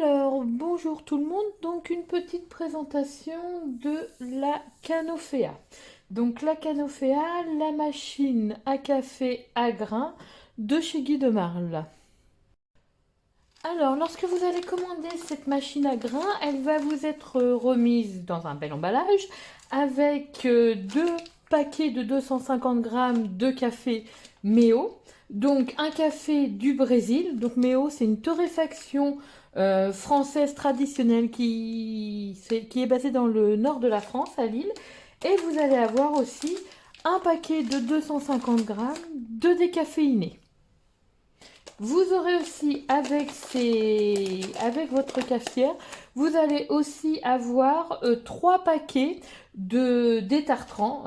Alors, bonjour tout le monde. Donc, une petite présentation de la Canofea. Donc, la Canofea, la machine à café à grains de chez Guy de Marle. Alors, lorsque vous allez commander cette machine à grains, elle va vous être remise dans un bel emballage avec deux paquets de 250 grammes de café Méo. Donc, un café du Brésil. Donc, Méo, c'est une torréfaction française traditionnelle qui est basée dans le nord de la France, à Lille. Et vous allez avoir aussi un paquet de 250 grammes de décaféiné. Vous aurez aussi avec votre cafetière, vous allez aussi avoir 3 paquets de détartrants,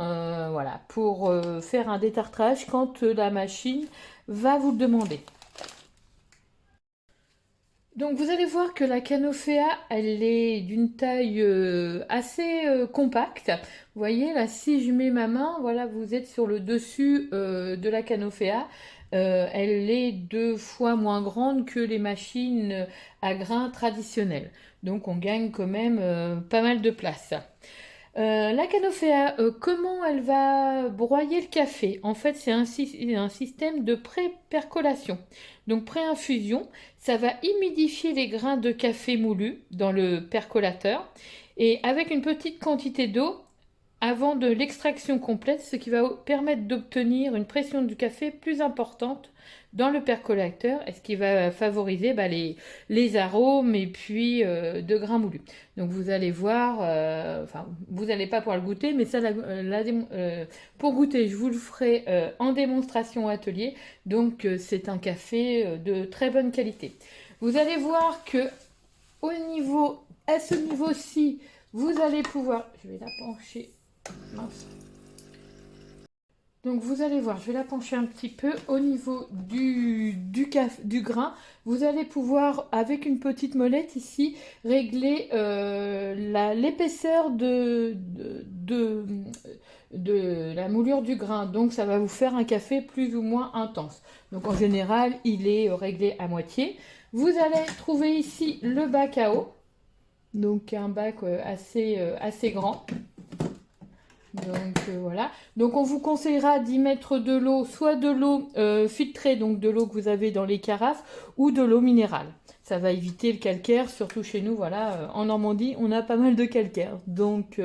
voilà, pour faire un détartrage quand la machine va vous le demander. Donc vous allez voir que la Canofea, elle est d'une taille assez compacte. Vous voyez là, si je mets ma main, voilà, vous êtes sur le dessus de la Canofea. Elle est 2 fois moins grande que les machines à grains traditionnelles. Donc on gagne quand même pas mal de place. La Canofea, comment elle va broyer le café? En fait, c'est un système de pré-percolation. Donc pré-infusion, ça va humidifier les grains de café moulus dans le percolateur et avec une petite quantité d'eau avant de l'extraction complète, ce qui va permettre d'obtenir une pression du café plus importante dans le percolateur et ce qui va favoriser les arômes et puis de grains moulus. Donc vous allez voir, enfin vous n'allez pas pouvoir le goûter, mais ça, pour goûter, je vous le ferai en démonstration atelier. Donc c'est un café de très bonne qualité. Vous allez voir que à ce niveau-ci, vous allez pouvoir, je vais la pencher. Mince. Donc vous allez voir, je vais la pencher un petit peu au niveau du grain. Vous allez pouvoir, avec une petite molette ici, régler l'épaisseur de la moulure du grain. Donc ça va vous faire un café plus ou moins intense. Donc en général, il est réglé à moitié. Vous allez trouver ici le bac à eau. Donc un bac assez grand. Donc voilà. Donc on vous conseillera d'y mettre de l'eau, soit de l'eau filtrée, donc de l'eau que vous avez dans les carafes, ou de l'eau minérale. Ça va éviter le calcaire, surtout chez nous, voilà, en Normandie, on a pas mal de calcaire. Donc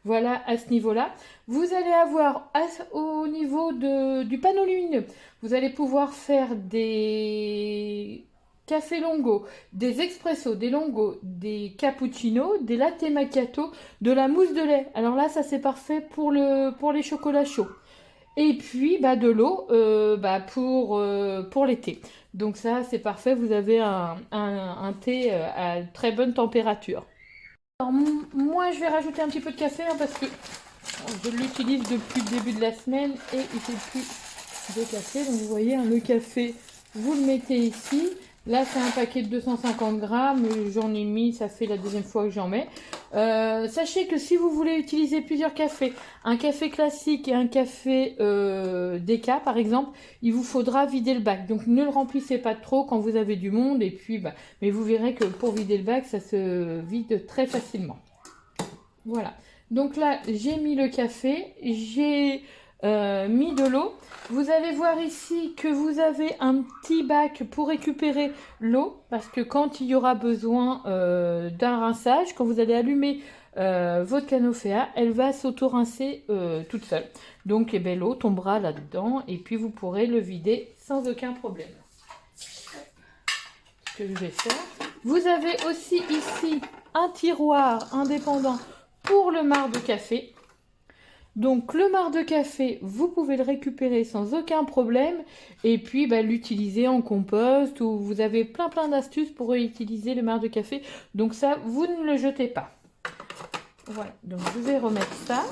voilà, à ce niveau-là. Vous allez avoir au niveau du panneau lumineux, vous allez pouvoir faire des café longo, des expressos, des longos, des cappuccinos, des latte macchiato, de la mousse de lait. Alors là, ça c'est parfait pour les chocolats chauds. Et puis de l'eau pour l'été. Donc ça c'est parfait, vous avez un thé à très bonne température. Alors moi je vais rajouter un petit peu de café parce que je l'utilise depuis le début de la semaine et il fait plus de café. Donc vous voyez, le café, vous le mettez ici. Là, c'est un paquet de 250 grammes. J'en ai mis, ça fait la deuxième fois que j'en mets. Sachez que si vous voulez utiliser plusieurs cafés, un café classique et un café déca, par exemple, il vous faudra vider le bac. Donc, ne le remplissez pas trop quand vous avez du monde. Et puis, mais vous verrez que pour vider le bac, ça se vide très facilement. Voilà. Donc là, j'ai mis le café, j'ai mis de l'eau. Vous allez voir ici que vous avez un petit bac pour récupérer l'eau, parce que quand il y aura besoin d'un rinçage, quand vous allez allumer votre Canofea, elle va s'auto-rincer toute seule. Donc l'eau tombera là-dedans et puis vous pourrez le vider sans aucun problème. Ce que je vais faire. Vous avez aussi ici un tiroir indépendant pour le marc de café. Donc le marc de café, vous pouvez le récupérer sans aucun problème et puis l'utiliser en compost ou vous avez plein d'astuces pour utiliser le marc de café. Donc ça, vous ne le jetez pas. Voilà, donc je vais remettre ça.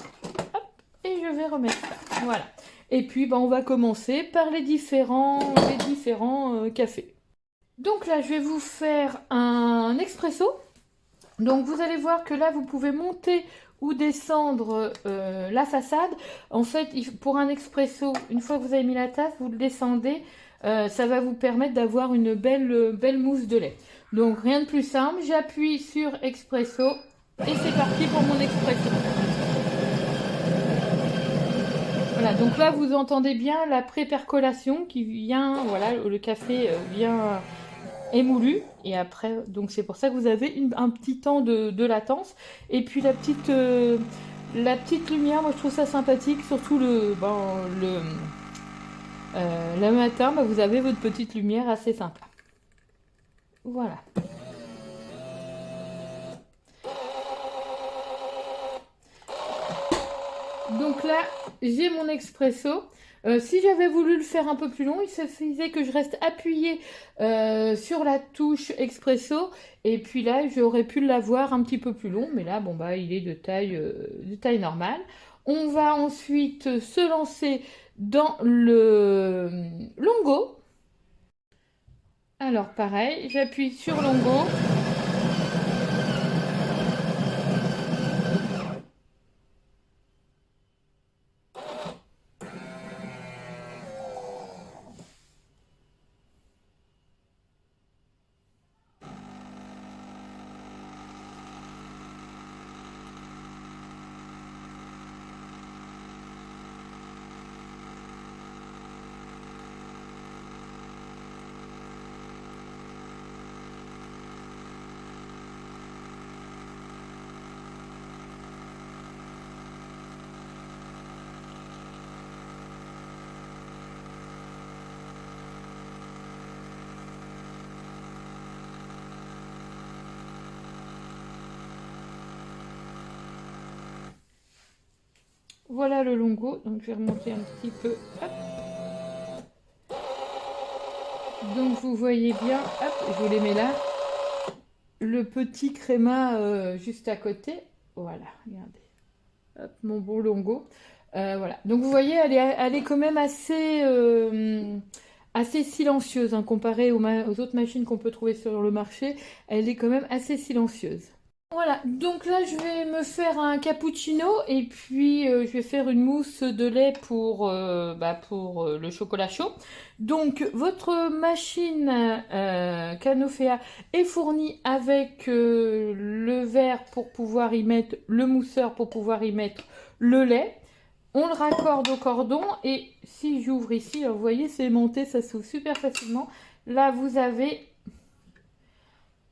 Hop, et je vais remettre ça. Voilà. Et puis on va commencer par les différents cafés. Donc là, je vais vous faire un expresso. Donc vous allez voir que là, vous pouvez monter ou descendre la façade. En fait, pour un expresso, une fois que vous avez mis la tasse, vous le descendez ça va vous permettre d'avoir une belle mousse de lait. Donc rien de plus simple, j'appuie sur expresso et c'est parti pour mon expresso. Voilà, donc là vous entendez bien la pré-percolation qui vient, voilà, le café vient émoulu et après, donc c'est pour ça que vous avez un petit temps de latence. Et puis la petite lumière, moi je trouve ça sympathique, surtout le matin, vous avez votre petite lumière assez sympa. Voilà. Donc là, j'ai mon expresso. Si j'avais voulu le faire un peu plus long, il suffisait que je reste appuyée sur la touche expresso. Et puis là, j'aurais pu l'avoir un petit peu plus long. Mais là, bon, bah, il est de taille normale. On va ensuite se lancer dans le longo. Alors, pareil, j'appuie sur longo. Voilà le longo, donc je vais remonter un petit peu. Hop. Donc vous voyez bien, hop, je vous les mets là. Le petit créma juste à côté. Voilà, regardez. Hop, mon bon longo. Voilà. Donc vous voyez, elle est quand même assez silencieuse hein, comparée aux autres machines qu'on peut trouver sur le marché. Elle est quand même assez silencieuse. Voilà, donc là je vais me faire un cappuccino et puis je vais faire une mousse de lait pour le chocolat chaud. Donc votre machine Canofea est fournie avec le verre pour pouvoir y mettre le mousseur, pour pouvoir y mettre le lait. On le raccorde au cordon et si j'ouvre ici, vous voyez c'est aimanté, ça s'ouvre super facilement. Là vous avez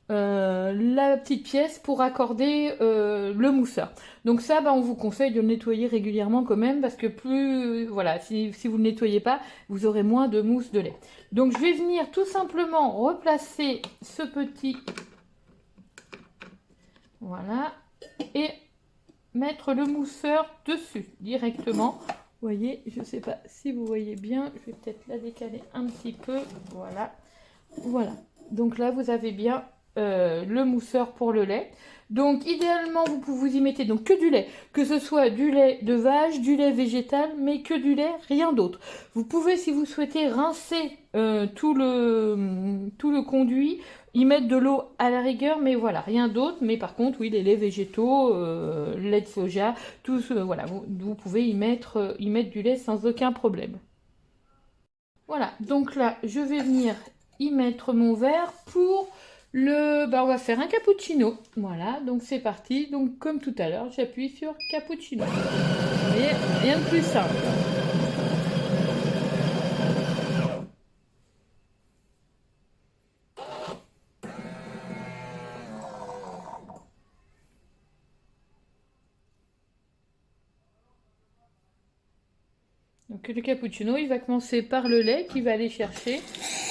la petite pièce pour accorder le mousseur. Donc ça, on vous conseille de le nettoyer régulièrement quand même parce que voilà, si vous ne le nettoyez pas, vous aurez moins de mousse de lait. Donc je vais venir tout simplement replacer ce petit, voilà, et mettre le mousseur dessus directement. Vous voyez, je ne sais pas si vous voyez bien, je vais peut-être la décaler un petit peu, voilà, voilà. Donc là, vous avez bien le mousseur pour le lait. Donc idéalement vous y mettez donc que du lait, que ce soit du lait de vache, du lait végétal, mais que du lait, rien d'autre. Vous pouvez si vous souhaitez rincer tout le conduit, y mettre de l'eau à la rigueur, mais voilà, rien d'autre. Mais par contre oui, les laits végétaux, lait de soja, tout ce, voilà, vous pouvez y mettre du lait sans aucun problème. Voilà, donc là je vais venir y mettre mon verre pour on va faire un cappuccino. Voilà, donc c'est parti. Donc comme tout à l'heure, j'appuie sur cappuccino. Vous voyez, rien de plus simple. Donc le cappuccino, il va commencer par le lait qu'il va aller chercher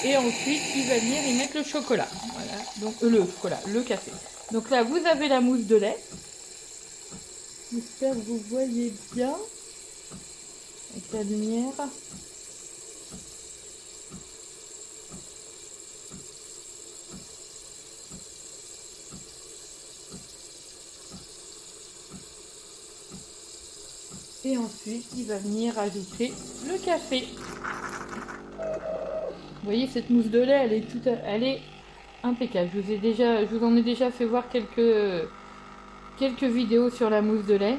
et ensuite il va venir y mettre le chocolat. Voilà, donc le chocolat, le café. Donc là, vous avez la mousse de lait. J'espère que vous voyez bien avec la lumière. Et ensuite, il va venir ajouter le café. Vous voyez, cette mousse de lait, elle est impeccable. Je vous en ai déjà fait voir quelques vidéos sur la mousse de lait.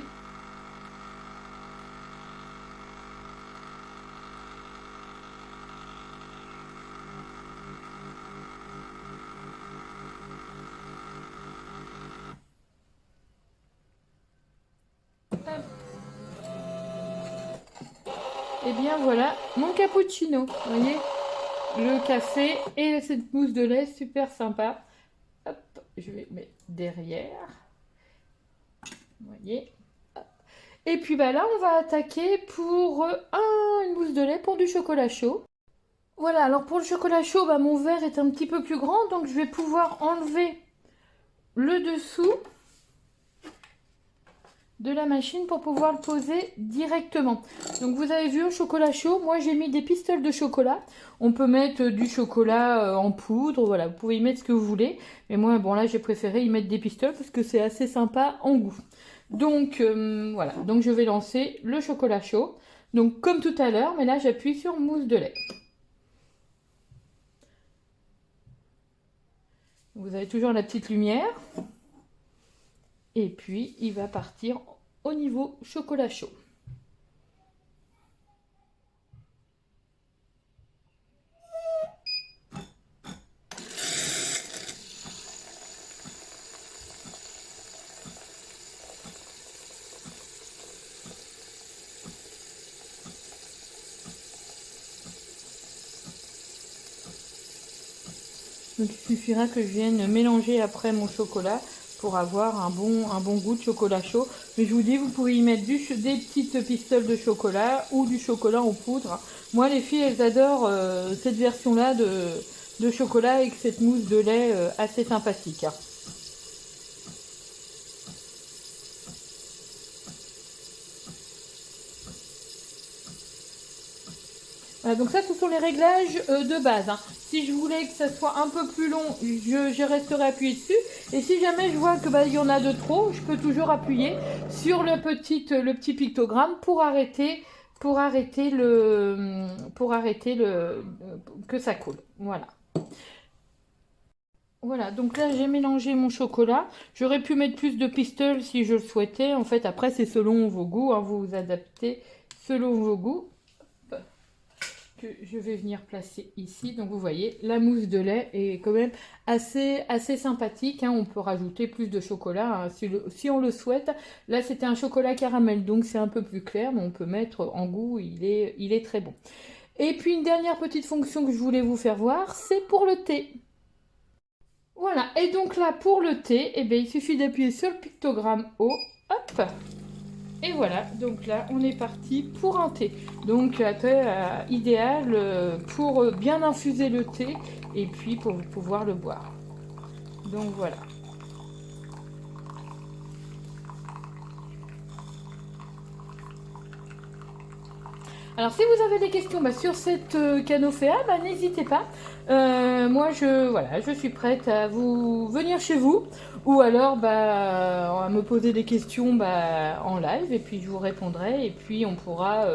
Et bien voilà mon cappuccino. Vous voyez, le café et cette mousse de lait super sympa. Hop, je vais mettre derrière. Vous voyez. Hop. Et puis bah là, on va attaquer pour une mousse de lait pour du chocolat chaud. Voilà, alors pour le chocolat chaud, bah, mon verre est un petit peu plus grand, donc je vais pouvoir enlever le dessous de la machine pour pouvoir le poser directement. Donc vous avez vu au chocolat chaud, moi j'ai mis des pistolets de chocolat. On peut mettre du chocolat en poudre, voilà, vous pouvez y mettre ce que vous voulez. Mais moi, bon là j'ai préféré y mettre des pistolets parce que c'est assez sympa en goût. Donc voilà, donc je vais lancer le chocolat chaud. Donc comme tout à l'heure, mais là j'appuie sur mousse de lait. Vous avez toujours la petite lumière. Et puis, il va partir au niveau chocolat chaud. Donc, il suffira que je vienne mélanger après mon chocolat pour avoir un bon goût de chocolat chaud. Mais je vous dis, vous pouvez y mettre des petites pistoles de chocolat ou du chocolat en poudre. Moi, les filles, elles adorent cette version-là de chocolat avec cette mousse de lait assez sympathique. Voilà, donc ça, ce sont les réglages de base. Hein. Si je voulais que ça soit un peu plus long, je resterai appuyé dessus. Et si jamais je vois que il y en a de trop, je peux toujours appuyer sur le petit pictogramme pour arrêter que ça coule. Voilà. Voilà, donc là j'ai mélangé mon chocolat. J'aurais pu mettre plus de pistole si je le souhaitais. En fait, après c'est selon vos goûts. Hein, vous vous adaptez selon vos goûts. Que je vais venir placer ici. Donc vous voyez, la mousse de lait est quand même assez sympathique. Hein. On peut rajouter plus de chocolat hein, si on le souhaite. Là, c'était un chocolat caramel, donc c'est un peu plus clair, mais on peut mettre en goût, il est très bon. Et puis une dernière petite fonction que je voulais vous faire voir, c'est pour le thé. Voilà, et donc là, pour le thé, eh bien, il suffit d'appuyer sur le pictogramme haut, hop. Et voilà, donc là, on est parti pour un thé. Donc, thé idéal pour bien infuser le thé et puis pour pouvoir le boire. Donc, voilà. Alors, si vous avez des questions sur cette Canofea, n'hésitez pas. Moi, je suis prête à vous venir chez vous ou alors à me poser des questions en live et puis je vous répondrai et puis on pourra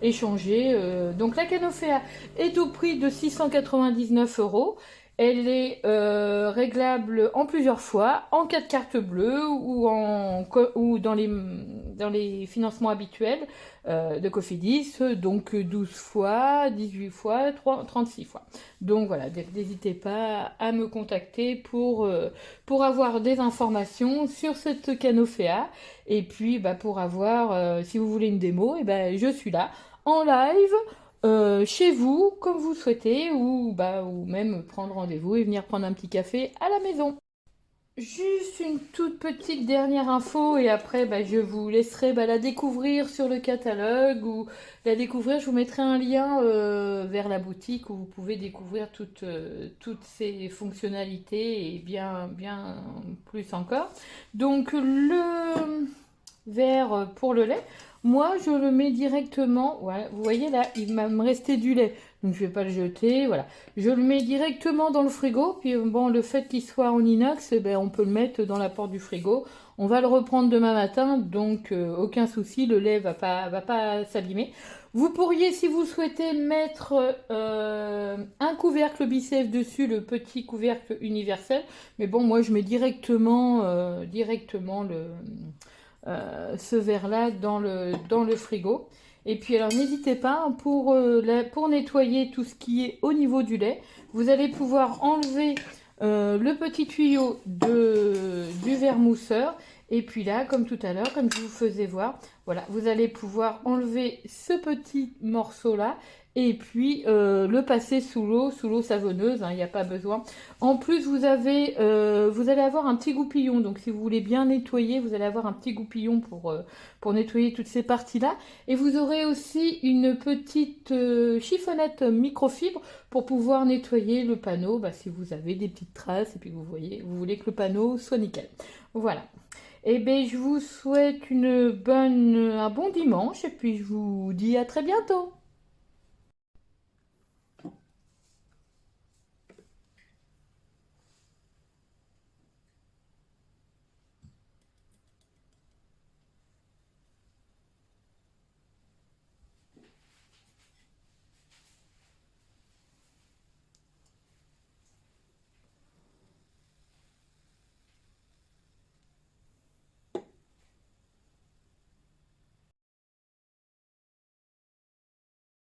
échanger. Donc, la Canofea est au prix de 699 €. Elle est réglable en plusieurs fois, en 4 cartes bleues ou dans les financements habituels de Cofidis, donc 12 fois, 18 fois, 36 fois. Donc voilà, n'hésitez pas à me contacter pour avoir des informations sur cette Canofea et puis pour avoir, si vous voulez une démo, je suis là en live. Chez vous, comme vous souhaitez, ou même prendre rendez-vous et venir prendre un petit café à la maison. Juste une toute petite dernière info et après je vous laisserai la découvrir sur le catalogue ou la découvrir, je vous mettrai un lien vers la boutique où vous pouvez découvrir toutes ces fonctionnalités et bien plus encore. Donc le verre pour le lait, moi je le mets directement, voilà, vous voyez là il va me rester du lait, donc je vais pas le jeter, voilà, je le mets directement dans le frigo, puis bon le fait qu'il soit en inox, on peut le mettre dans la porte du frigo, on va le reprendre demain matin, donc aucun souci, le lait va pas s'abîmer. Vous pourriez, si vous souhaitez, mettre un couvercle bicef dessus, le petit couvercle universel, mais bon moi je mets directement ce verre-là dans le frigo. Et puis alors n'hésitez pas pour nettoyer tout ce qui est au niveau du lait, vous allez pouvoir enlever le petit tuyau du verre mousseur Et puis là, comme tout à l'heure, comme je vous faisais voir, voilà, vous allez pouvoir enlever ce petit morceau-là et puis le passer sous l'eau savonneuse, il n'y a pas besoin. En plus, vous allez avoir un petit goupillon, donc si vous voulez bien nettoyer, vous allez avoir un petit goupillon pour nettoyer toutes ces parties-là. Et vous aurez aussi une petite chiffonnette microfibre pour pouvoir nettoyer le panneau, si vous avez des petites traces et puis vous voulez que le panneau soit nickel. Voilà. Et bien, je vous souhaite un bon dimanche et puis je vous dis à très bientôt.